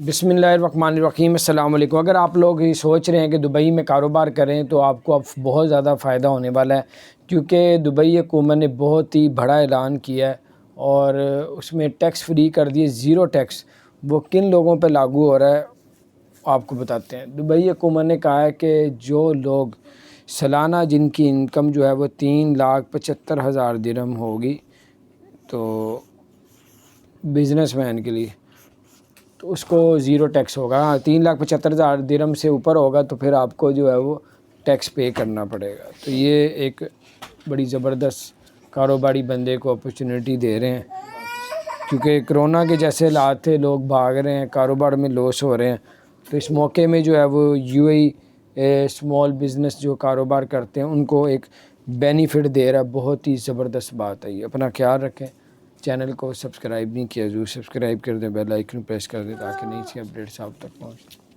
बिस्मिल्लाहिर्रहमानिर्रहीम अस्सलाम वालेकुम। अगर आप लोग ये सोच रहे हैं कि दुबई में कारोबार करें तो आपको अब बहुत ज़्यादा फ़ायदा होने वाला है, क्योंकि दुबई हुकूमत ने बहुत ही बड़ा ऐलान किया है और उसमें टैक्स फ्री कर दिए, ज़ीरो टैक्स। वो किन लोगों पे लागू हो रहा है आपको बताते हैं। दुबई हुकूमत ने कहा है कि जो लोग सालाना जिनकी इनकम जो है वो 3,75,000 दिरहम होगी, तो बिज़नेसमैन के लिए तो उसको ज़ीरो टैक्स होगा। 3,75,000 दिरहम से ऊपर होगा तो फिर आपको जो है वो टैक्स पे करना पड़ेगा। तो ये एक बड़ी ज़बरदस्त कारोबारी बंदे को अपॉर्चुनिटी दे रहे हैं, क्योंकि कोरोना के जैसे हालात थे, लोग भाग रहे हैं, कारोबार में लॉस हो रहे हैं। तो इस मौके में जो है वो यूएई स्मॉल बिज़नेस जो कारोबार करते हैं उनको एक बेनिफिट दे रहा है। बहुत ही ज़बरदस्त बात है ये। अपना ख्याल रखें। चैनल को सब्सक्राइब नहीं किया, ज़रूर सब्सक्राइब कर दें, बेल आइकन प्रेस कर दें ताकि नई सी अपडेट्स आप तक पहुँचें।